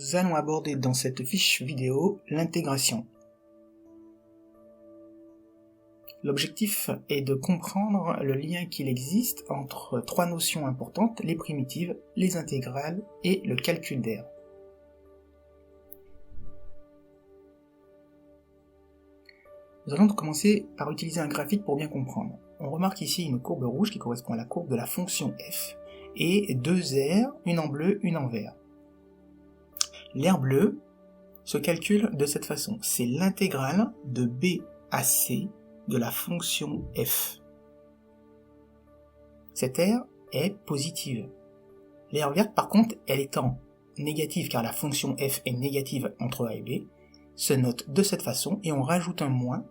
Nous allons aborder dans cette fiche vidéo l'intégration. L'objectif est de comprendre le lien qu'il existe entre trois notions importantes, les primitives, les intégrales et le calcul d'aire. Nous allons commencer par utiliser un graphique pour bien comprendre. On remarque ici une courbe rouge qui correspond à la courbe de la fonction f et deux aires, une en bleu, une en vert. L'aire bleue se calcule de cette façon. C'est l'intégrale de b à c de la fonction f. Cette aire est positive. L'aire verte, par contre, elle étant négative car la fonction f est négative entre a et b, se note de cette façon et on rajoute un moins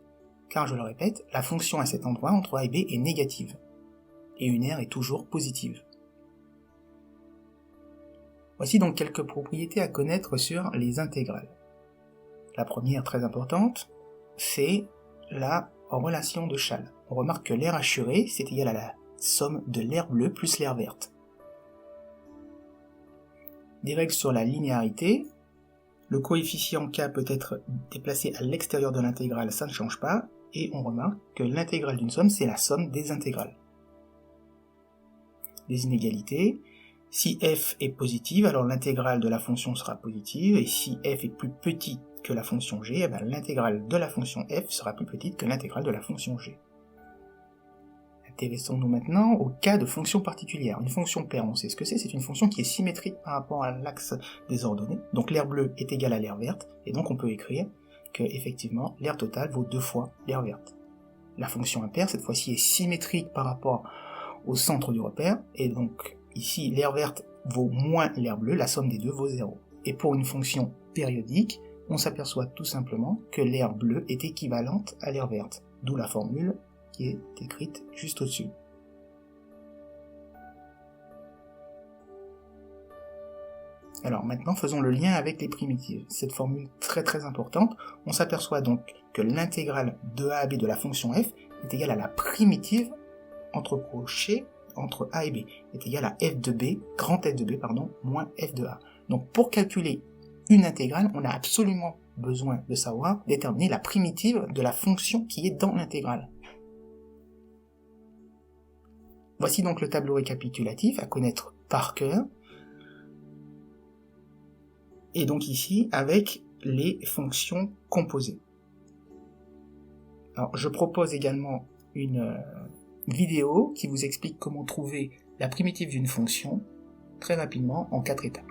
car, je le répète, la fonction à cet endroit entre a et b est négative. Et une aire est toujours positive. Voici donc quelques propriétés à connaître sur les intégrales. La première, très importante, c'est la relation de Chasles. On remarque que l'aire assurée, c'est égal à la somme de l'aire bleue plus l'aire verte. Des règles sur la linéarité. Le coefficient k peut être déplacé à l'extérieur de l'intégrale, ça ne change pas, et on remarque que l'intégrale d'une somme, c'est la somme des intégrales. Les inégalités. Si f est positive, alors l'intégrale de la fonction sera positive, et si f est plus petit que la fonction g, eh bien l'intégrale de la fonction f sera plus petite que l'intégrale de la fonction g. Intéressons-nous maintenant au cas de fonction particulière. Une fonction paire, on sait ce que c'est une fonction qui est symétrique par rapport à l'axe des ordonnées. Donc l'aire bleue est égale à l'aire verte, et donc on peut écrire que effectivement l'aire totale vaut 2 fois l'aire verte. La fonction impaire, cette fois-ci, est symétrique par rapport au centre du repère, et donc ici l'aire verte vaut moins l'aire bleue, la somme des deux vaut 0. Et pour une fonction périodique, on s'aperçoit tout simplement que l'aire bleue est équivalente à l'aire verte, d'où la formule qui est écrite juste au-dessus. Alors maintenant faisons le lien avec les primitives. Cette formule très importante, on s'aperçoit donc que l'intégrale de a à b de la fonction f est égale à la primitive entre crochets entre a et b, est égale à f de b, grand F de b, moins f de a. Donc pour calculer une intégrale, on a absolument besoin de savoir déterminer la primitive de la fonction qui est dans l'intégrale. Voici donc le tableau récapitulatif à connaître par cœur. Et donc ici, avec les fonctions composées. Alors, je propose également une vidéo qui vous explique comment trouver la primitive d'une fonction très rapidement en 4 étapes.